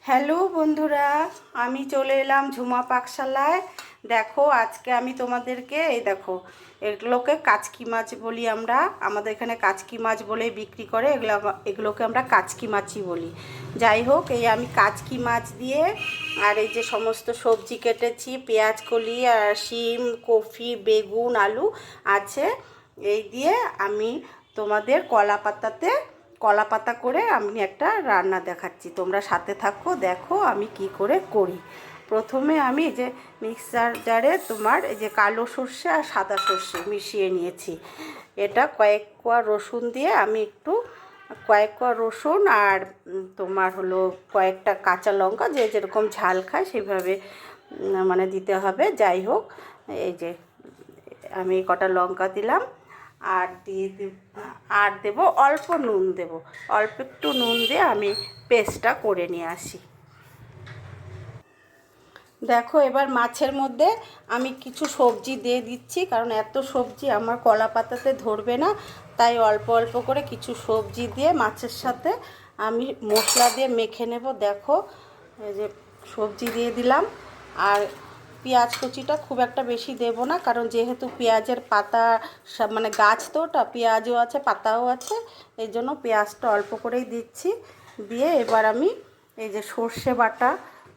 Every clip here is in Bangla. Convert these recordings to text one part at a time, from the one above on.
হ্যালো বন্ধুরা, আমি চলে এলাম ঝুমা পাকশালায়। দেখো আজকে আমি তোমাদেরকে এই দেখো, এগুলোকে কাচকি মাছ বলি আমরা। আমাদের এখানে কাচকি মাছ বলে বিক্রি করে, এগুলোকে আমরা কাচকি মাছই বলি। যাই হোক, এই আমি কাচকি মাছ দিয়ে আর এই যে সমস্ত সবজি কেটেছি, পেঁয়াজ কলি আর শিম, কফি, বেগুন, আলু আছে, এই দিয়ে আমি তোমাদের কলা পাতা করে আমি একটা রান্না দেখাচ্ছি। তোমরা সাথে থাকো, দেখো আমি কি করে করি। প্রথমে আমি যে মিক্সার জারে তোমার এই যে কালো সর্ষে আর সাদা সর্ষে মিশিয়ে নিয়েছি। এটা কয়েক কোয়া রসুন দিয়ে আমি একটু কয়েক কোয়া রসুন আর তোমার হলো কয়েকটা কাঁচা লঙ্কা, যে যেরকম ঝাল খায় সেভাবে মানে দিতে হবে। যাই হোক, এই যে আমি কটা লঙ্কা দিলাম আর আর দেব অল্প নুন, দেব অল্প একটু নুন দিয়ে আমি পেস্টটা করে নিয়ে আসি। দেখো এবার মাছের মধ্যে আমি কিছু সবজি দিয়ে দিচ্ছি, কারণ এত সবজি আমার কলা পাতাতে ধরবে না, তাই অল্প অল্প করে কিছু সবজি দিয়ে মাছের সাথে আমি মশলা দিয়ে মেখে নেব। দেখো এই যে সবজি দিয়ে দিলাম, আর পেঁয়াজ কুচিটা খুব একটা বেশি দেব না, কারণ যেহেতু পেঁয়াজের পাতা সব মানে গাছ তো ওটা, পেঁয়াজও আছে পাতাও আছে, এই জন্য পেঁয়াজটা অল্প করেই দিচ্ছি। দিয়ে এবার আমি এই যে সর্ষে বাটা,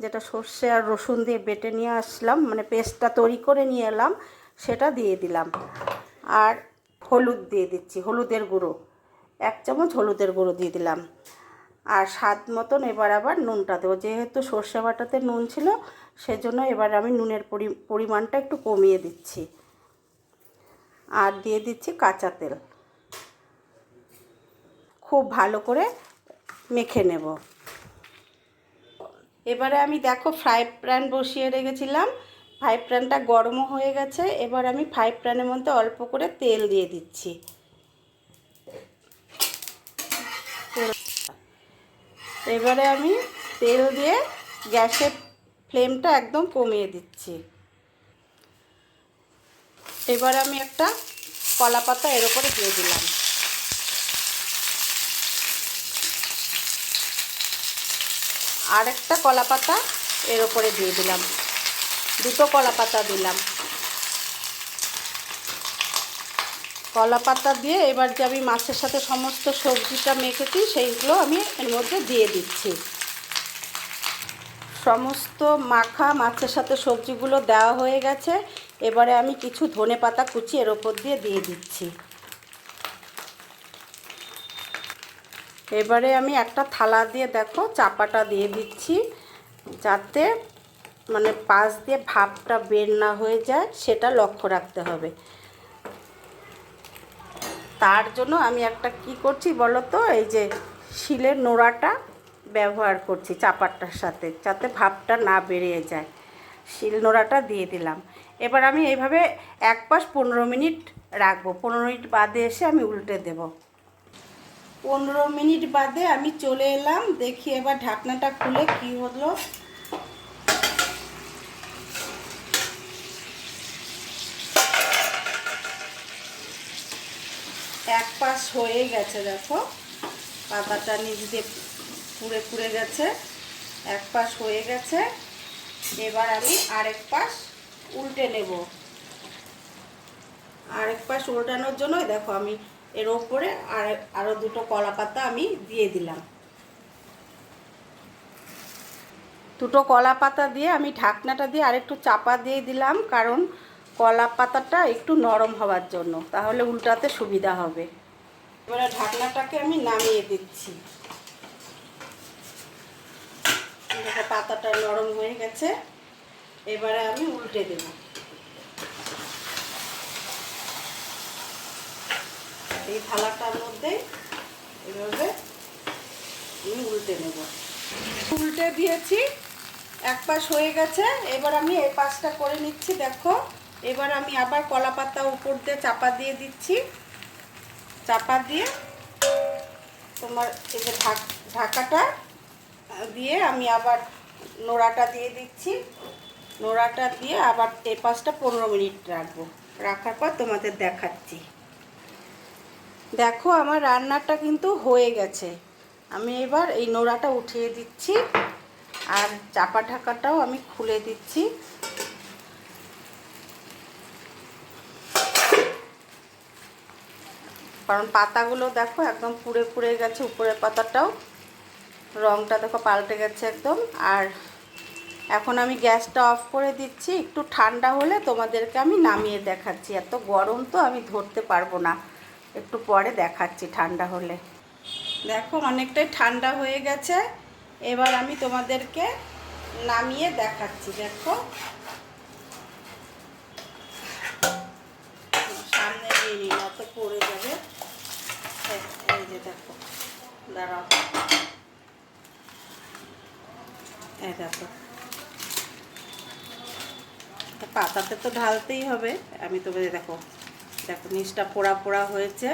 যেটা সর্ষে আর রসুন দিয়ে বেটে নিয়ে আসলাম, মানে পেস্টটা তৈরি করে নিয়ে এলাম, সেটা দিয়ে দিলাম। আর হলুদ দিয়ে দিচ্ছি, হলুদের গুঁড়ো 1 চামচ হলুদের গুঁড়ো দিয়ে দিলাম। আর স্বাদ মতন এবার আবার নুনটা দেবো, যেহেতু সর্ষে বাটাতে নুন ছিল সেজন্য এবার আমি নুনের পরিমাণটা একটু কমিয়ে দিচ্ছি। আর দিয়ে দিচ্ছি কাঁচা তেল, খুব ভালো করে মেখে নেব। এবারে আমি দেখো ফ্রাই প্যান বসিয়ে রেখেছিলাম, ফ্রাই প্যানটা গরম হয়ে গেছে। এবার আমি ফ্রাই প্যানের মধ্যে অল্প করে তেল দিয়ে দিচ্ছি। এবারে আমি তেল দিয়ে গ্যাসের ফ্লেমটা একদম কমিয়ে দিচ্ছি। এবার আমি একটা কলা পাতা এর উপরে দিয়ে দিলাম, আর একটা কলা পাতা এর উপরে দিয়ে দিলাম, দুটো কলা পাতা দিলাম। কলা পাতা দিয়ে এবার যে আমি মাছের সাথে সমস্ত সবজিটা মেখেছি সেইগুলো আমি এর মধ্যে দিয়ে দিচ্ছি। সমস্ত মাখা মাছের সাথে সবজিগুলো দেওয়া হয়ে গেছে। এবারে আমি কিছু ধনেপাতা কুচি এর ওপর দিয়ে দিচ্ছি। এবারে আমি একটা থালা দিয়ে দেখো চাপাটা দিয়ে দিচ্ছি, যাতে মানে পাশ দিয়ে ভাপটা বের না হয়ে যায়, সেটা লক্ষ্য রাখতে হবে। তার জন্য আমি একটা কি করছি বলো তো, এই যে শিলের নোড়াটা ব্যবহার করছি চাপাটার সাথে, যাতে ভাপটা না বেরিয়ে যায়। শিল নোড়াটা দিয়ে দিলাম। এবার আমি এইভাবে এক পাশ 15 মিনিট রাখবো। 15 মিনিট বাদে এসে আমি উল্টে দেব। 15 মিনিট বাদে আমি চলে এলাম, দেখি এবার ঢাকনাটা খুলে কি হলো। এক পাশ হয়ে গেছে, দেখো পাতাটা নিচ দিয়ে পুড়ে পুড়ে গেছে, এক পাশ হয়ে গেছে। এবার আমি আরেক পাশ উল্টে নেব। আরেক পাশ উল্টানোর জন্য দেখো আমি এর ওপরে আরও দুটো কলা পাতা আমি দিয়ে দিলাম। দুটো কলা পাতা দিয়ে আমি ঢাকনাটা দিয়ে আরেকটু চাপা দিয়ে দিলাম, কারণ কলা পাতাটা একটু নরম হওয়ার জন্য, তাহলে উল্টাতে সুবিধা হবে। এবারে ঢাকনাটাকে আমি নামিয়ে দিচ্ছি। দেখো পাতাটা নরম হয়ে গেছে। এবারে আমি উল্টে দেব। এই থালাটার মধ্যে এভাবে আমি উল্টে নেব। উল্টে দিয়েছি, এক পাশ হয়ে গেছে। এবার আমি এই পাশটা করে নিচ্ছি। দেখো এবার আমি আবার কলা পাতা উপর দিয়ে চাপা দিয়ে দিচ্ছি। চাপা দিয়ে তোমার এই যে ঢাকাটা দিয়ে আমি আবার নোড়াটা দিয়ে দিচ্ছি। নোড়াটা দিয়ে আবার এই পাশটা 15 মিনিট রাখবো। রাখার পর তোমাদের দেখাচ্ছি। দেখো আমার রান্নাটা কিন্তু হয়ে গেছে। আমি এবার এই নোড়াটা উঠিয়ে দিচ্ছি। আর চাপা ঢাকাটাও আমি খুলে দিচ্ছি। কারণ পাতাগুলো দেখো একদম পুড়ে পুড়ে গেছে, উপরের পাতাটাও রঙটা দেখো পাল্টে গেছে একদম। আর এখন আমি গ্যাসটা অফ করে দিচ্ছি, একটু ঠান্ডা হলে তোমাদেরকে আমি নামিয়ে দেখাচ্ছি। এত গরম তো আমি ধরতে পারবো না, একটু পরে দেখাচ্ছি ঠান্ডা হলে। দেখো অনেকটাই ঠান্ডা হয়ে গেছে, এবার আমি তোমাদেরকে নামিয়ে দেখাচ্ছি। দেখো সামনে নিয়ে নিন, অত পড়ে যাবে। এই যে দেখো, দাঁড়াও, এই দেখো পাতাতে তো ঢালতেই হবে। আমি তোমাদের দেখো দেখো নিচটা পোড়া পোড়া হয়েছে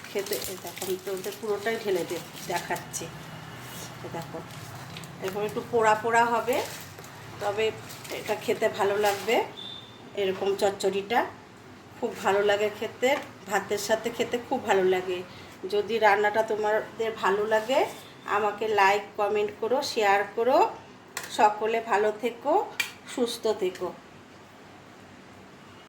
খেতে। দেখো আমি তোমাদের পুরোটাই ঢেলে দেখাচ্ছি। দেখো এরকম একটু পোড়া পোড়া হবে, তবে এটা খেতে ভালো লাগবে। এরকম চচ্চড়িটা খুব ভালো লাগে খেতে, ভাতের সাথে খেতে খুব ভালো লাগে। যদি রান্নাটা তোমাদের ভালো লাগে আমাকে লাইক কমেন্ট করো, শেয়ার করো। সকলে ভালো থেকো, সুস্থ থেকো।